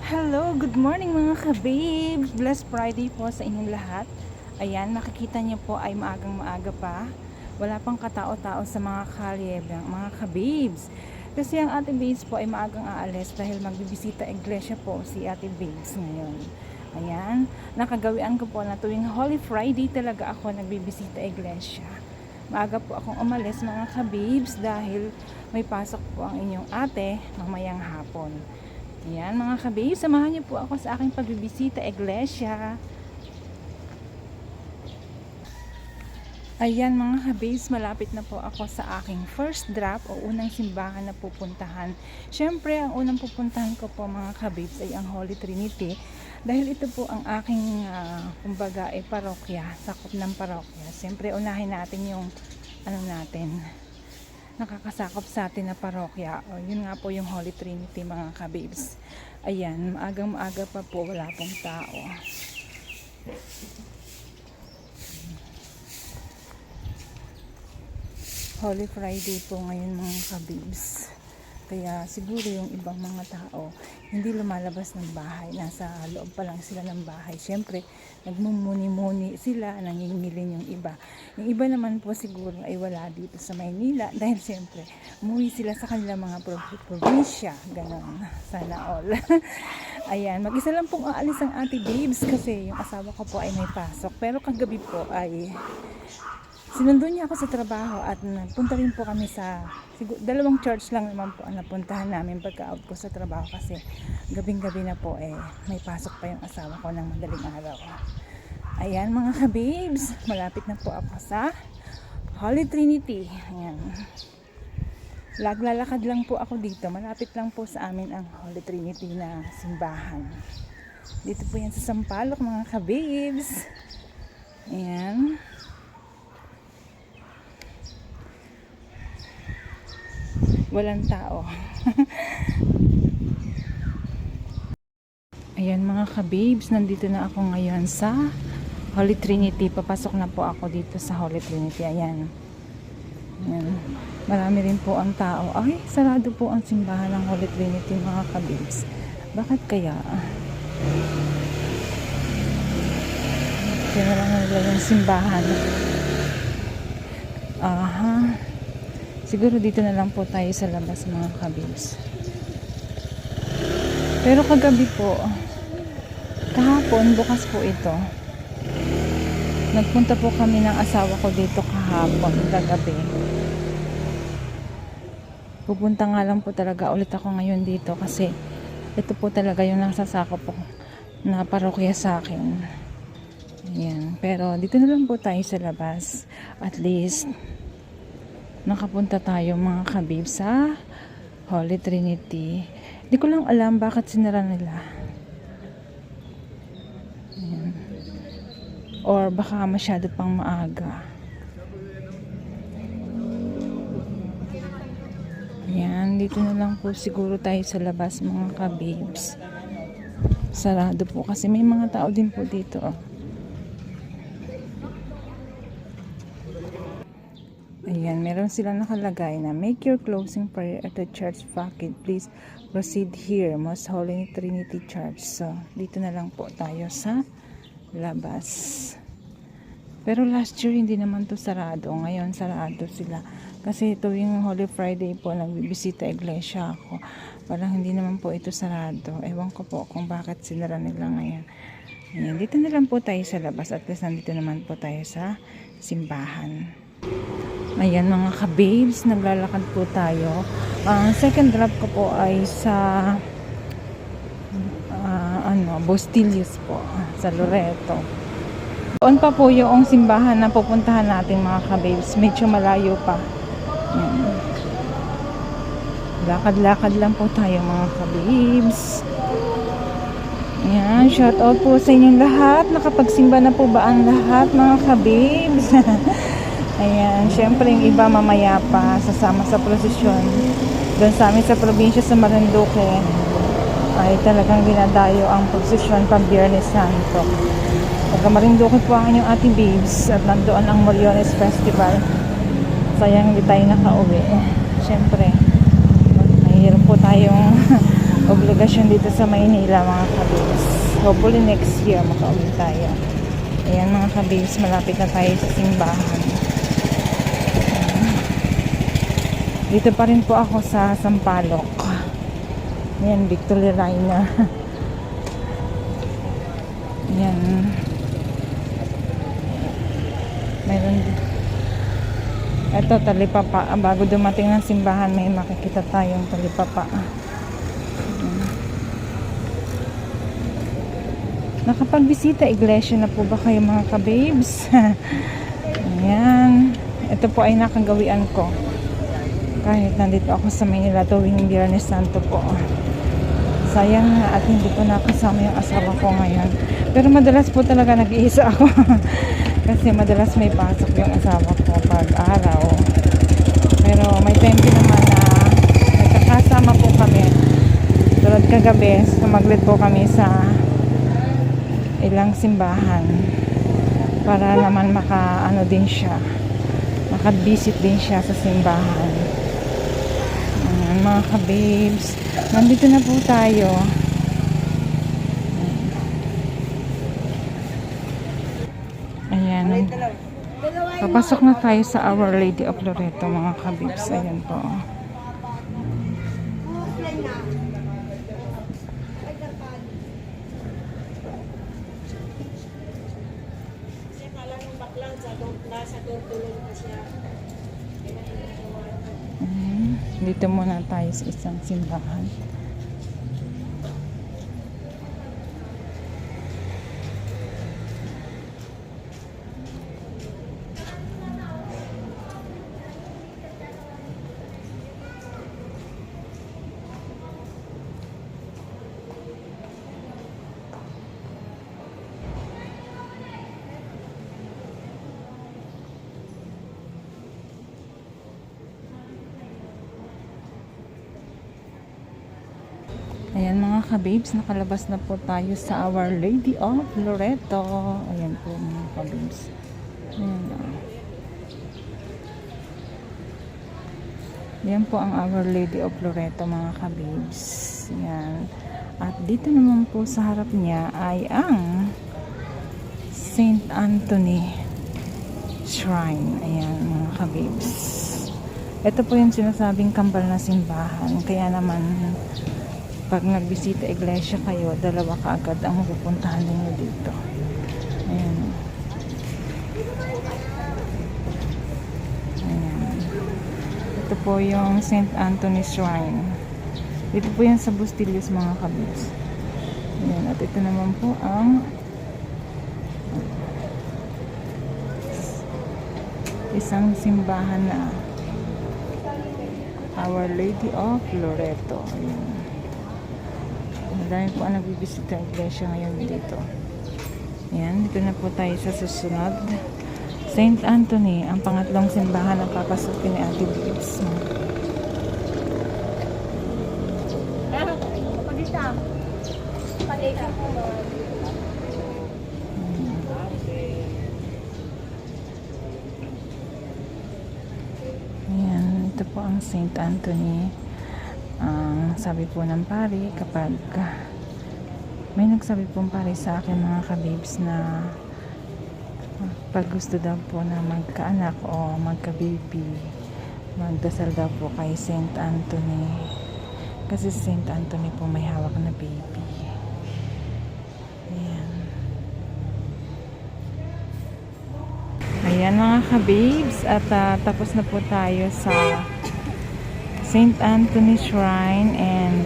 Hello, good morning mga ka-babes. Blessed Friday po sa inyong lahat. Ayan, makikita niyo po ay maagang maaga pa. Wala pang katao-tao sa mga kalye, mga ka-babes. Kasi ang ate babes po ay maagang aalis dahil magbibisita iglesia po si ate babes ngayon. Ayan, nakagawian ko po na tuwing Holy Friday talaga ako nagbibisita iglesia. Maaga po akong umalis mga ka-babes dahil may pasok po ang inyong ate mamayang hapon. Ayan mga ka-babe, samahan niyo po ako sa aking pagbibisita iglesia. Ayan mga ka-babes, malapit na po ako sa aking first drop o unang simbahan na pupuntahan. Siyempre, ang unang pupuntahan ko po mga ka-babes ay ang Holy Trinity. Dahil ito po ang aking, kumbaga, parokya, sakop ng parokya. Siyempre, unahin natin yung, nakakasakop sa atin na parokya. O, yun nga po yung Holy Trinity mga ka-babes. Ayan, maagang maaga pa po, wala pong tao. Holy Friday po ngayon mga ka-babes. Kaya siguro yung ibang mga tao hindi lumalabas ng bahay, nasa loob pa lang sila ng bahay. Siyempre, nagmumuni-muni sila, nangingilin yung iba. Yung iba naman po siguro ay wala dito sa Maynila dahil siyempre, umuwi sila sa kanilang mga probinsya. Ganon, sana all. Ayan, mag-isa lang pong aalis ang ate babes kasi yung asawa ko po ay may pasok. Pero kagabi po ay sinundo niya ako sa trabaho at nagpunta rin po kami sa dalawang church lang naman po ang napuntahan namin pagka-out ko sa trabaho kasi gabing-gabi na po may pasok pa yung asawa ko ng madaling araw. Ayan mga ka-babes, malapit na po ako sa Holy Trinity. Ayan. Laglalakad lang po ako dito, malapit lang po sa amin ang Holy Trinity na simbahan. Dito po yan sa Sampaloc mga ka-babes. Ayan. Walang tao. Ayan mga ka-babes, nandito na ako ngayon sa Holy Trinity. Papasok na po ako dito sa Holy Trinity. Ayan. Ayan. Marami rin po ang tao. Ay, sarado po ang simbahan ng Holy Trinity mga ka-babes. Bakit kaya? Kaya na lang nila yung simbahan. Aha. Siguro dito na lang po tayo sa labas mga ka-babes. Pero kagabi po, kahapon, bukas po ito. Nagpunta po kami ng asawa ko dito kahapon, kagabi. Pupunta nga lang po talaga ulit ako ngayon dito kasi ito po talaga yung nasasakop po na parokya sa akin. Ayan. Pero dito na lang po tayo sa labas. At least, nakapunta tayo mga ka-babes sa Holy Trinity. Hindi ko lang alam bakit sinara nila. Ayan. Or baka masyado pang maaga. Ayan, dito na lang po siguro tayo sa labas mga ka-babes. Sarado po kasi may mga tao din po dito. Ayan, meron silang nakalagay na make your closing prayer at the church bucket. Please proceed here, Most Holy Trinity Church. So, dito na lang po tayo sa labas. Pero last year hindi naman to sarado. Ngayon sarado sila. Kasi tuwing Holy Friday po nagbibisita iglesia ako. Parang hindi naman po ito sarado. Ewan ko po kung bakit sinara nila ngayon. Ayan, dito na lang po tayo sa labas. At least nandito naman po tayo sa simbahan. Ayan mga ka-babes, naglalakad po tayo. Ang second drop ko po ay sa Bustillos po, sa Loreto. Doon pa po yung simbahan na pupuntahan natin mga ka-babes. Medyo malayo pa. Ayan. Lakad-lakad lang po tayo mga ka-babes. Ayan, shout out po sa inyong lahat. Nakapagsimba na po ba ang lahat mga ka-babes? Ayan, syempre yung iba mamaya pa sasama sa prosesyon. Doon sa amin sa probinsya sa Marinduque ay talagang dinadayo ang prosesyon pag Biyernes Santo. Pagka Marinduque po ang inyong ating babes at nandoon ang Moriones Festival. Sayang hindi tayo nakauwi. Syempre, mahirap po tayong obligasyon dito sa Maynila mga kabibs. Hopefully next year makauwi tayo. Ayan mga kabibs, malapit na tayo sa simbahan. Dito pa rin po ako sa Sampaloc. Ayan, Victory Reina. Ayan. Meron din. Ito, talipapa. Bago dumating ng simbahan, may makikita tayong talipapa. Nakapagbisita iglesia na po ba kayo mga kababes? Ayan. Ito po ay nakagawian ko. Kahit nandito ako sa Manila tuwing Biyernes Santo po. Sayang nga at hindi ko nakasama yung asawa ko ngayon. Pero madalas po talaga nag-iisa ako. Kasi madalas may pasok yung asawa ko pag araw. Pero may time din naman na nagkakasama po kami. Tulad kagabi, sumaglit po kami sa ilang simbahan para naman maka-ano din siya, maka-visit din siya sa simbahan. Ayan, mga kababes, nandito na po tayo. Ayan, papasok na tayo sa Our Lady of Loreto mga kababes. Ayan po. Dito muna tayo sa isang simbahan. Ayan mga kababes, nakalabas na po tayo sa Our Lady of Loreto. Ayan po mga kababes. Ayan na. Ayan po ang Our Lady of Loreto mga kababes. Ayan. At dito naman po sa harap niya ay ang Saint Anthony Shrine. Ayan mga kababes. Ito po yung sinasabing kambal na simbahan. Kaya naman pag nagbisita iglesia kayo, dalawa kaagad ang pupuntahan ninyo dito. Ayan. Ayan. Ito po yung St. Anthony Shrine. Dito po yan sa Bustillos mga kabis. Ayan. At ito naman po ang isang simbahan na Our Lady of Loreto. Ayan. Madami po ang nagbibisita ng iglesia ngayon dito. Ayan, dito na po tayo sa susunod. Saint Anthony, ang pangatlong simbahan na papasukin ni Ate Bibs. Ayan, ito po ang Saint Anthony. Sabi po ng pari, kapag may nagsabi pong pari sa akin mga kabibs na pag gusto daw po na magkaanak o magka-baby, magdasal daw po kay Saint Anthony, kasi Saint Anthony po may hawak na baby. Ayan. Ayan mga kabibs, at tapos na po tayo sa Saint Anthony Shrine and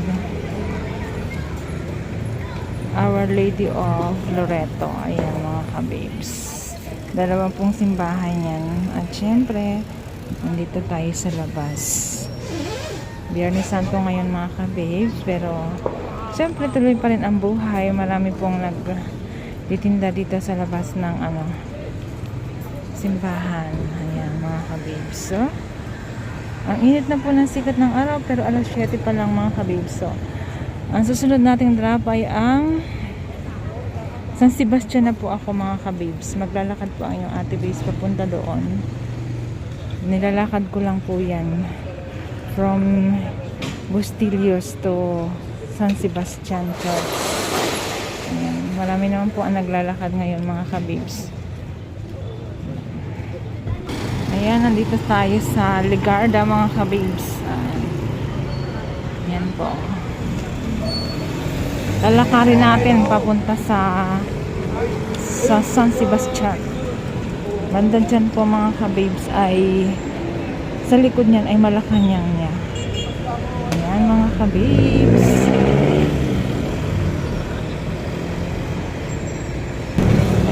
Our Lady of Loreto. Ayan mga kababes. Dalawang pong simbahan yan. At syempre, nandito tayo sa labas. Biyernes Santo ngayon mga kababes. Pero, syempre tuloy pa rin ang buhay. Marami pong nagtitinda dito sa labas ng simbahan. Ayan mga kababes. So, ang init na po ng sikat ng araw, pero alas 7 pa lang mga kababes. So, ang susunod nating drop ay ang San Sebastian na po ako mga kababes. Maglalakad po ang yung Ate Base papunta doon. Nilalakad ko lang po yan from Bustillos to San Sebastian Church. Ayan. Marami naman po ang naglalakad ngayon mga kabibs. Ayan, nandito tayo sa Legarda mga kabibs. Ayan po. Lalakarin natin papunta sa San Sebastian. Banda dyan po mga kabibs ay sa likod niyan ay Malacanang niya. Ayan mga kabibs.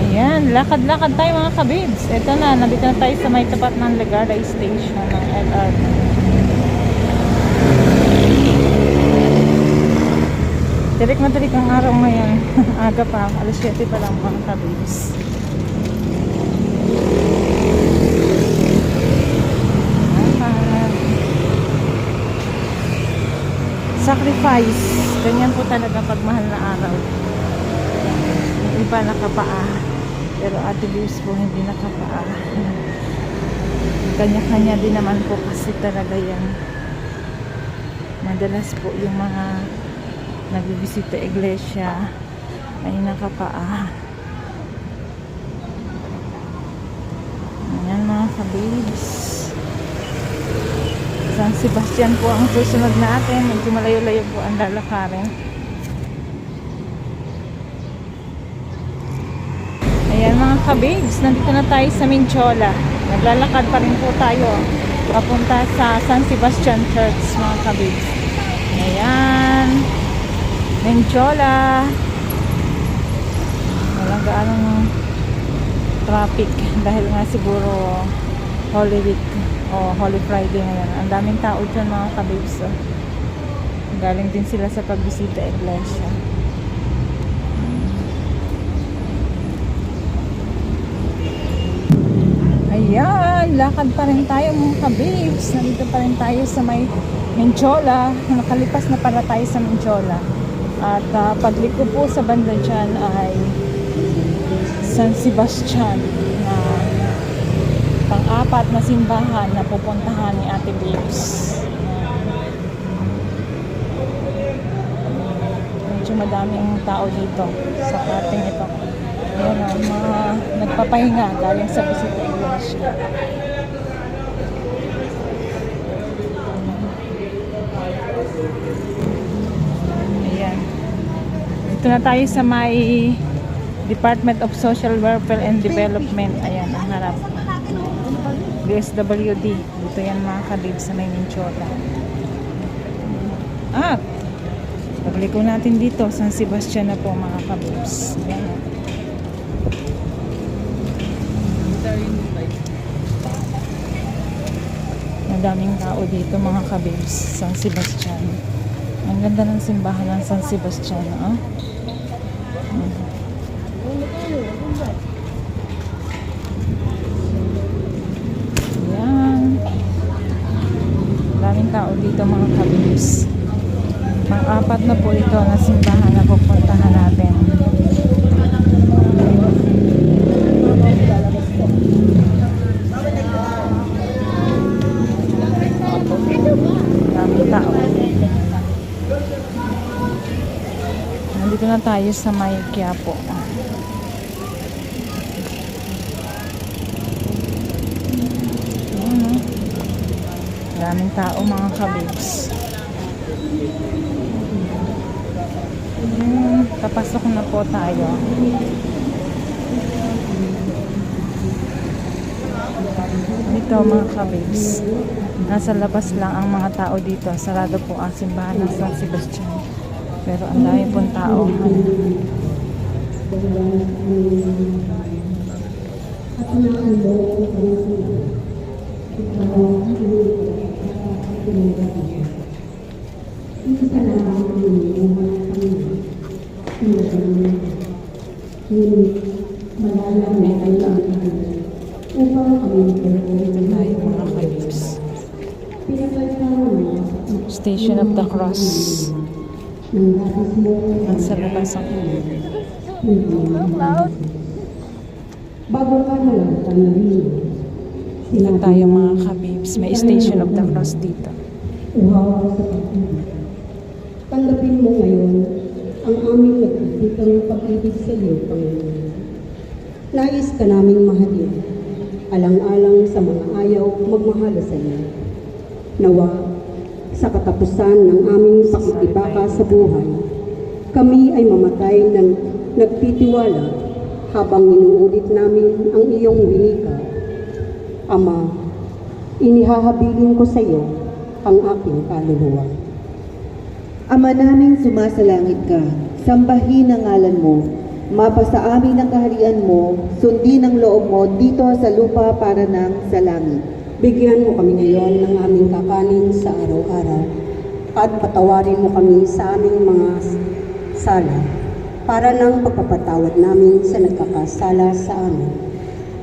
Ayan, lakad-lakad tayo mga kabibs. Ito na, nandito na tayo sa may tapat ng Legarda Station ng LRT. Tirik na tirik ang araw ngayon. Aga pa, alas 7 pa lang mga kabibs. Sacrifice. Ganyan po talaga pag mahal na araw. Yung iba nakapaa. Pero Ate Liz po hindi nakapaa. Kanya-kanya din naman po kasi talaga yan. Madalas po yung mga nagbibisita iglesia ay nakapaa. Ayan mga kabibs. San Sebastian po ang susunod natin. Medyo malayo-layo po ang lalakarin. Ayan mga kabibs, nandito na tayo sa Minchola. Naglalakad pa rin po tayo papunta sa San Sebastian Church mga kabibs. Ayan Minchola. Walang gaano ng traffic dahil nga siguro Holy Week o Holy Friday ngayon. Ang daming tao dyan mga kabibs. Galing din sila sa pagbisita iglesia. Ayan, lakad pa rin tayo mga kabibs. Nandito pa rin tayo sa may Minchola. Nakalipas na pala tayo sa Minchola. At pagliko po sa banda dyan ay San Sebastian na pang-apat na simbahan na pupuntahan ni Ate Babes. Medyo madaming tao dito sa parting ito. Ayan o, mga nagpapahinga galing sa bisita iglesia. Ayan. Dito na tayo sa may Department of Social Welfare and Development. Ayan, ang harap. DSWD. Dito yan mga kabibs sa may Minchola. Pagliko natin dito, San Sebastian na po mga kabibs. Ayan. Madaming tao dito mga kabibs, San Sebastian. Ang ganda ng simbahan ng San Sebastian. Daming tao dito mga kabibs. Pang-apat na po ito na simbahan na pupuntahan natin. Daming tao. Nandito na tayo sa may Quiapo. Daming tao mga kabibs. Kapasok na po tayo. Dito mga kabibs, nasa labas lang ang mga tao dito. Sarado po ang simbahan ng San Sebastian. Pero ang dami pong tao. Station of the Cross. Nasa labas ako. Dito tayo mga kabibs. May Station of the Cross dito. Tanggapin mo ngayon ang aming nagtitipang pag-ibig sa iyo, Panginoon. Nais ka naming mahalin, alang-alang sa mga ayaw magmahala sa iyo. Nawa, sa katapusan ng aming pakikibaka sa buhay, kami ay mamatay ng nagtitiwala habang inuulit namin ang iyong winika. Ama, inihahabilin ko sa iyo ang aking kaluluwa. Ama naming sumasalangit ka, sambahin ang ngalan mo, mapasa amin ang kaharian mo, sundin ang loob mo dito sa lupa para nang sa langit. Bigyan mo kami ngayon ng aming kakanin sa araw-araw at patawarin mo kami sa aming mga sala para ng pagpapatawad namin sa nagkakasala sa amin.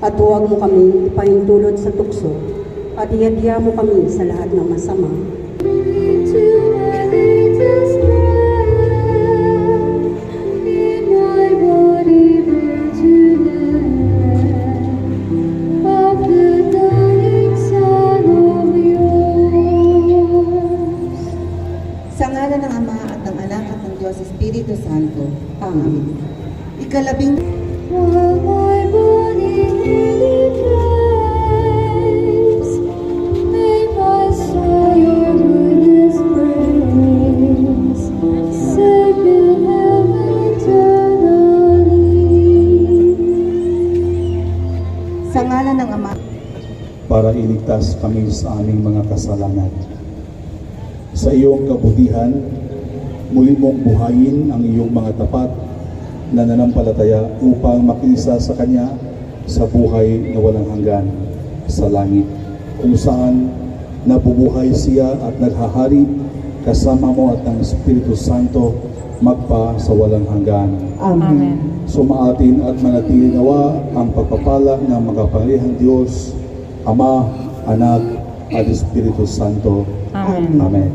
At huwag mo kami ipahintulot sa tukso at iadya mo kami sa lahat ng masama. Sa ngalan ng Ama at ng Anak at ng Diyos Espiritu Santo. Amen. Ikalabing sa ngalan ng Ama para iligtas kami sa aming mga kasalanan. Sa iyong kabutihan, muli mong buhayin ang iyong mga tapat na nananampalataya upang makisa sa Kanya sa buhay na walang hanggan sa langit, kung saan nabubuhay siya at naghahari kasama mo at ng Espiritu Santo magpa sa walang hanggan. Amen. Sumaatin at manatili nawa ang pagpapala ng makapangyarihang Diyos, Ama, Anak, at Espiritu Santo. Amen. Amen.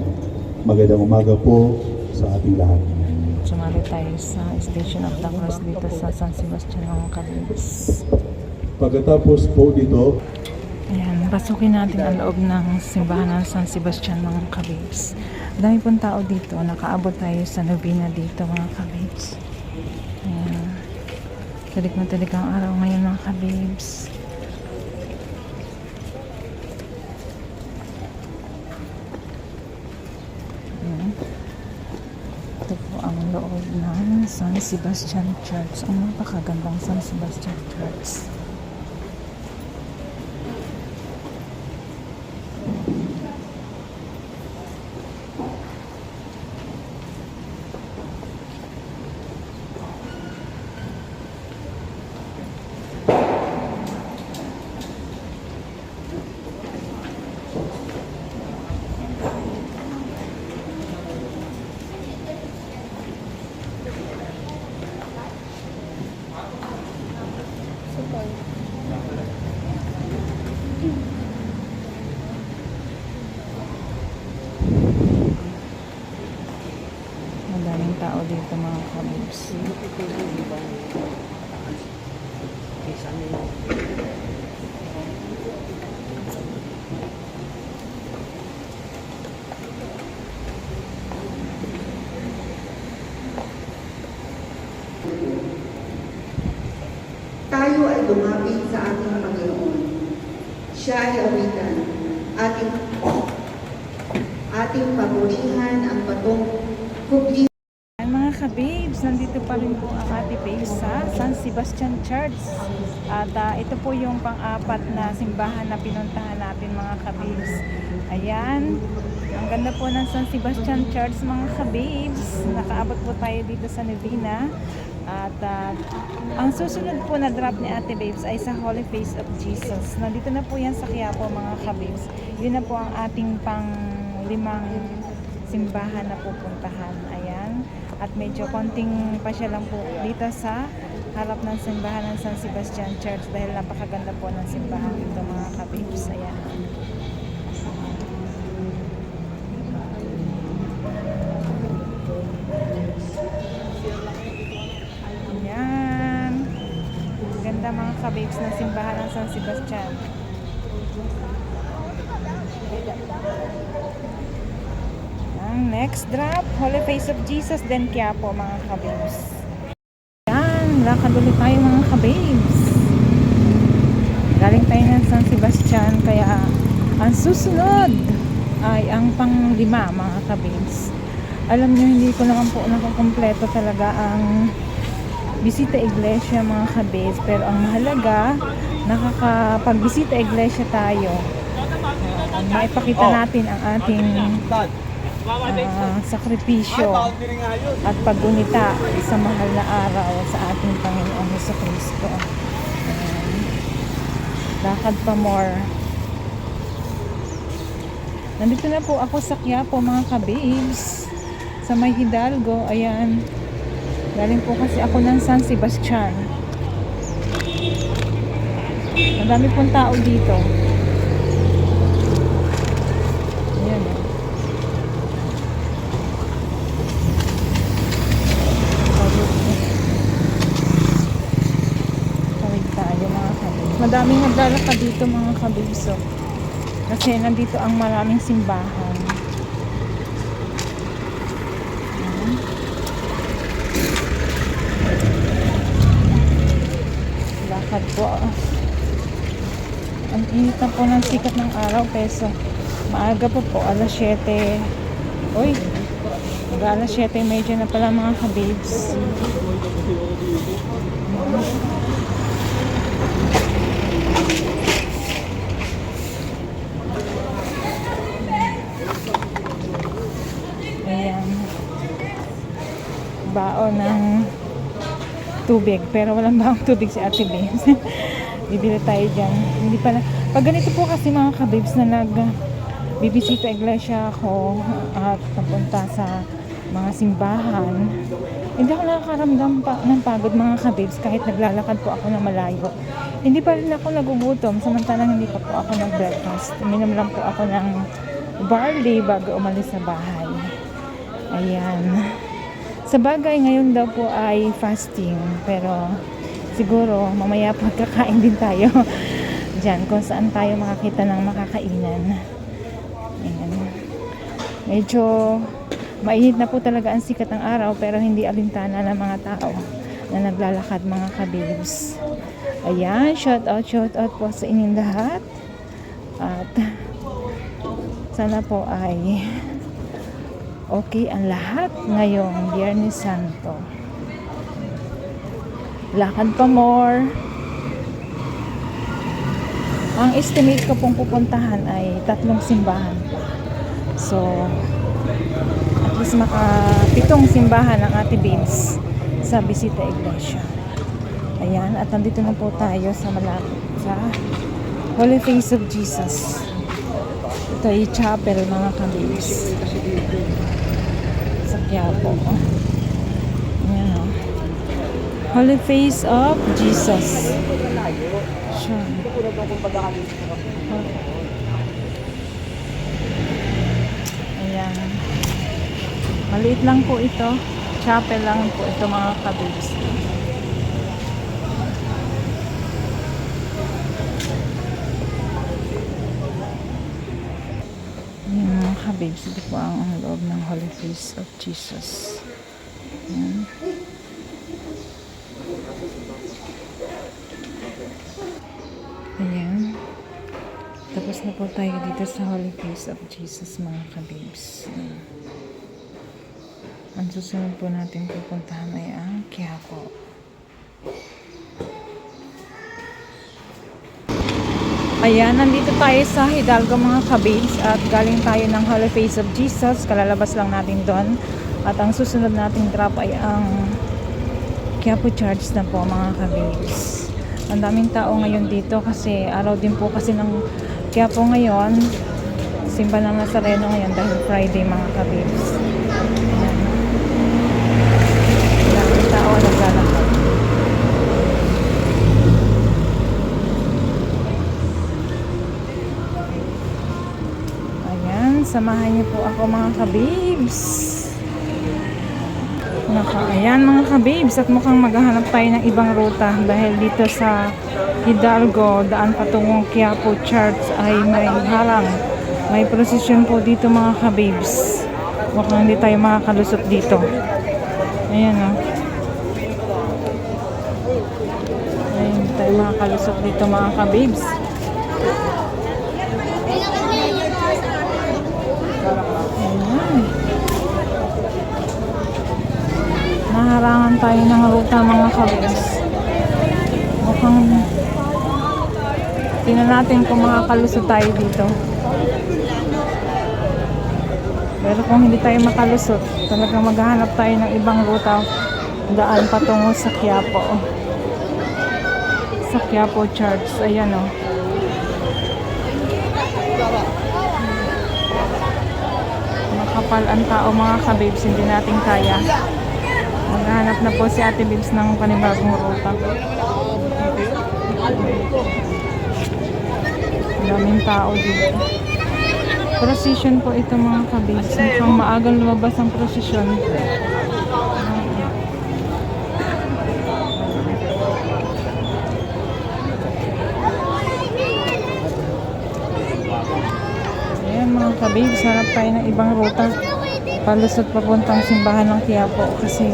Magandang umaga po sa ating lahat. Sumali tayo sa Station of the Cross dito sa San Sebastian ng Calibis. Pagkatapos po dito, Ayan, pasukin natin ang loob ng simbahan ng San Sebastian mga kabibs. Dami pong tao dito. Nakaabot tayo sa novena dito mga kabibs. Ayan. Tarik na tarik ang araw ngayon mga kabibs. Ayan. Ito po ang loob ng San Sebastian Church. Ang napakagandang San Sebastian Church. Madaming tao dito mga kabibs. tayo ay lumapit sa ating Panginoon. Siya ay awitan, ating papurihan ang patong kubli. Mga kabibs, nandito pa rin po ang Ate Babes sa San Sebastian Church. At ito po yung pang-apat na simbahan na pinuntahan natin mga kabibs. Ayan, ang ganda po ng San Sebastian Church mga kabibs. Nakaabot po tayo dito sa novena. At ang susunod po na drop ni Ate Babes ay sa Holy Face of Jesus. Nandito na po yan sa Quiapo mga kabibs. Yun na po ang ating pang-limang simbahan na pupuntahan. Ayan. At medyo konting pa siya lang po dito sa harap ng simbahan ng San Sebastian Church dahil napakaganda po ng simbahan dito mga kabibs. Ayan. Ayan. Ganda mga kabibs ng simbahan ng San Sebastian. Next drop, Holy Face of Jesus, then Quiapo mga kabibs. Yan, lakad ulit tayo mga kabibs. Galing tayo ng San Sebastian, kaya ang susunod ay ang pang-5 mga kabibs. Alam nyo, hindi ko naman po nakukompleto talaga ang bisita iglesia mga kabibs, pero ang mahalaga, nakakapagbisita iglesia tayo. Maipakita natin ang ating sakripisyo at paggunita sa mahal na araw sa ating Panginoong Jesucristo. Lakad pa more. Nandito na po ako sa Quiapo mga kabibs, sa may Hidalgo. Ayan, galing po kasi ako ng San Sebastian. Madami pong tao dito. Ayan. Tawid tayo mga kabibs. Madaming naglalakad dito mga kabibs. Kasi nandito ang maraming simbahan. Lakad po. Ang init na po ng sikat ng araw, peso maaga pa po, alas 7. Uy, alas 7:30 na pala mga kabibs. Ayan, baon ng tubig, pero walang baong tubig si Ate Babes. Bibili tayo dyan. Hindi pala, pag ganito po kasi mga kabibs na bibisita iglesia ako at napunta sa mga simbahan, hindi ako nakakaramdam ng pagod mga kabibs kahit naglalakad po ako na malayo. Hindi pa rin ako nagugutom samantalang hindi pa po ako nag-breakfast. Uminom lang po ako ng barley bago umalis sa bahay. Ayan. Sa bagay, ngayon daw po ay fasting, pero siguro mamaya pagkakain din tayo dyan kung saan tayo makakita ng makakainan. Ayan. Medyo mainit na po talaga ang sikat ng araw, pero hindi alintana ng mga tao na naglalakad mga kabibs. Ayan, shout out po sa inyong lahat, at sana po ay okay ang lahat ngayong Biyernes Santo. Lakad pa more. Ang estimate ko pong pupuntahan ay 3 simbahan pa. So, at least 7 simbahan ang Ate Babes sa bisita iglesia. Ayan, at nandito na po tayo sa malapit sa Holy Face of Jesus. Ito ay chapel mga kabibs. Sa Quiapo. Ayan o. Holy Face of Jesus. Sure. Ayan. Maliit lang po ito. Chapel lang po ito mga kabibs. Ayan mga kabibs. Ito po ang loob ng Holy Face of Jesus. Ayan. Ayan. Tapos na po tayo dito sa Holy Face of Jesus mga kabibs. Ang susunod po natin pupuntahan ay ang Quiapo. Ayan, nandito tayo sa Hidalgo mga kabibs at galing tayo ng Holy Face of Jesus. Kalalabas lang natin doon. At ang susunod nating drop ay ang Quiapo Church na po mga kabibs. Ang daming tao ngayon dito kasi araw din po kasi ng Quiapo ngayon. Simba ng Nazareno ngayon dahil Friday mga kabibs. Ayan. Ang daming tao naglalakad. Ayan, samahan niyo po ako mga kabibs. Ayan mga kabibs, at mukhang maghahanap tayo ng ibang ruta dahil dito sa Hidalgo, daan patungong Quiapo Church ay may harang. May prosesyon po dito mga kabibs. Mukhang hindi tayo makakalusot dito. Ayan o. Ayan, hindi tayo makakalusot dito mga kabibs. Ayan. Naharangan tayo ng ruta mga kabibs. Mukhang tingnan natin kung makakalusot tayo dito. Pero kung hindi tayo makalusot, talagang maghahanap tayo ng ibang ruta, daan patungo sa Quiapo. Sa Quiapo Church. Ayan o. Makapal ang tao mga kabibs, hindi natin kaya. Maghahanap na po si Ate Bibs ng panibagong ruta. Daming tao dito. Procession po ito mga kabibs. Mukhang maagang lumabas ang procession. Ayan mga kabibs, hanap tayo ng ibang ruta. Palusot papuntang simbahan ng Quiapo kasi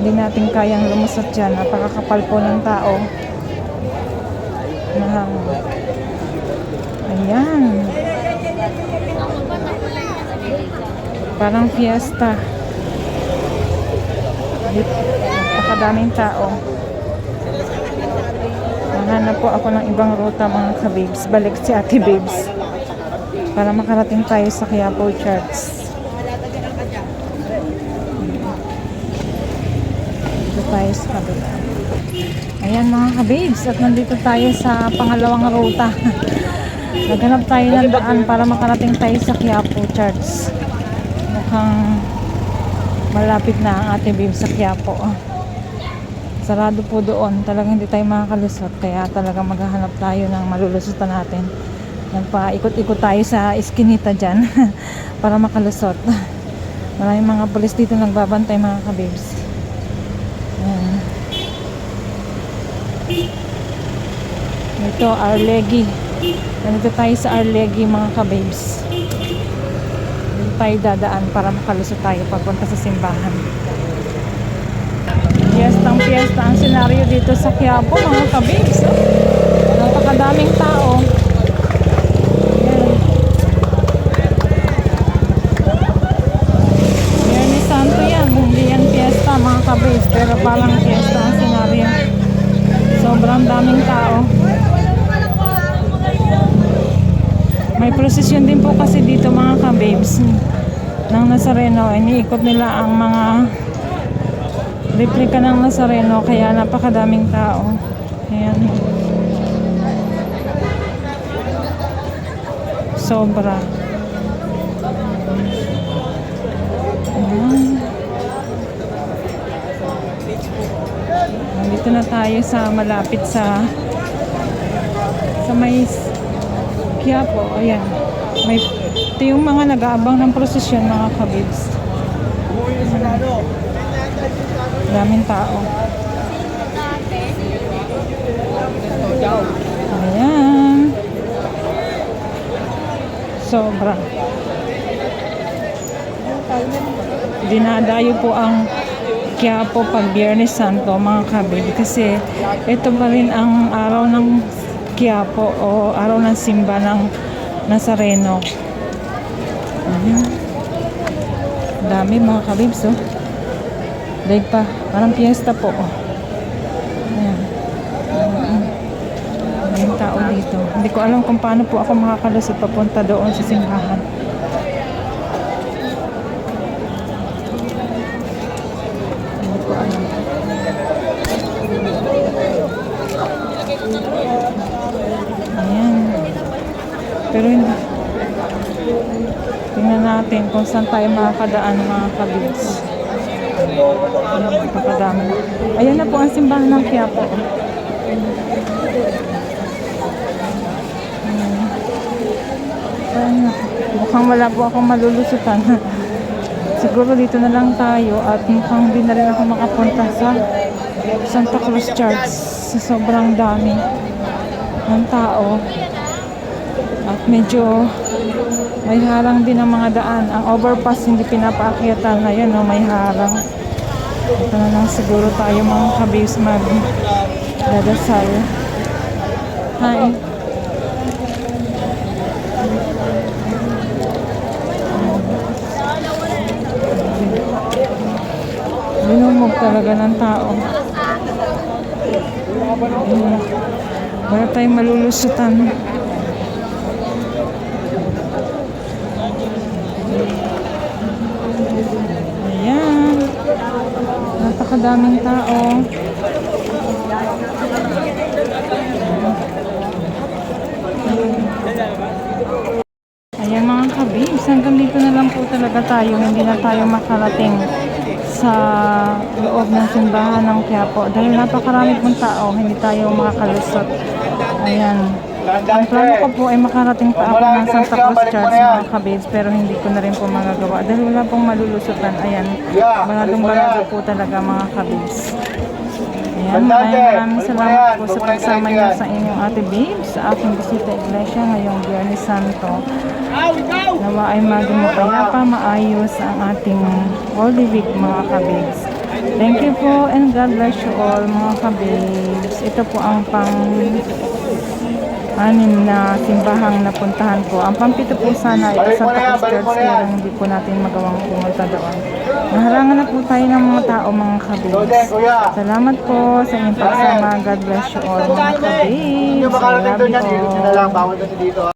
hindi natin kayang lumusot dyan. Napakakapal po ng tao. Ayan. Parang fiesta. Napakadaming tao. Nahanap po ako ng ibang ruta mga kabibs. Balik si Ate Bibs para makarating tayo sa Quiapo Church. Dito tayo sa kabila. Ayan mga kabibs, at nandito tayo sa pangalawang ruta. Naghanap tayo ng daan para makarating tayo sa Quiapo Church. Mukhang malapit na ang Ate Bibs sa Quiapo. Sarado po doon, talagang hindi tayo makakalusot, kaya talagang maghahanap tayo ng malulusutan natin. Nagpaikot-ikot tayo sa iskinita dyan para makalusot. Maraming mga pulis dito nagbabantay mga kabibs. Ayan. Ito, Arlegui. Nandito tayo sa Arlegui mga kabibs. Dito tayo dadaan para makalusot tayo papunta sa simbahan. Piyestang-piyesta ang senaryo dito sa Quiapo mga kabibs. Napakadaming tao. Biyernes Santo yan, hindi yan piyesta mga kabibs, pero parang piyesta ang senaryo. Sobrang daming tao. May prosesyon din po kasi dito mga kabibs ng Nazareno. Iniikot nila ang mga replika ng Nazareno, kaya napakadaming tao. Ayan. Sobra. Ayan. Nandito na tayo sa malapit sa may Quiapo. Ayan. Ito yung mga nag-aabang ng prosesyon mga kabibs. Daming tao. Ayan. Sobra. Dinadayo po ang Quiapo pag Biyernes Santo mga kabib, kasi ito pa rin ang araw ng Quiapo o araw ng simba ng Nazareno. Ayan. Dami mga kabibs oh. Daig pa, parang piyesta po. Ayan. Maraming tao dito. Hindi ko alam kung paano po ako makakalusot papunta doon sa simbahan. Hindi ko alam. Ayan. Pero hindi. Tingnan natin kung saan tayo makakadaan mga kabibs. Napakadami. Ayan na po ang simbahan ng Quiapo. Mukhang wala po akong malulusutan. Siguro dito na lang tayo at mukhang hindi na rin ako makapunta sa Santa Cruz Church sa sobrang dami ng tao. At medyo may harang din ang mga daan. Ang overpass hindi pinapaakyatan. Ayun, no, may harang. Ito na lang siguro tayo mga kabis mag-dadasal. Hi. Binumog talaga ng tao. Wala tayong malulusutan. Ayan. Napakadaming tao. Ayan mga kabibs, hanggang dito na lang po talaga tayo. Hindi na tayo makarating sa loob ng simbahan ng Quiapo dahil napakarami pong tao, hindi tayo makakalusot. Ayan. Ang plano ko po ay makarating pa ako ng Santa Cruz Church mga kabibs, pero hindi ko na rin po magagawa dahil wala pong malulusutan. Ayan. Baladong-balado po talaga mga kabibs. Ayan, maraming salamat po sa pagsama niyo sa inyong ate babes sa aking bisita iglesia ngayong Biyernes Santo. Nawa ay maging mapayapa, maayos ang ating Holy Week mga kababes. Thank you po and God bless you all mga kababes. Ito po ang pang-anim na simbahang napuntahan ko. Ang pampito po sana ito sa Santa Cruz Church kaya hindi po natin magawang pumunta doon. Naharangan na po tayo ng mga tao mga kababes. Salamat po sa inyong pagsama. God bless you all mga kababes. I love you all.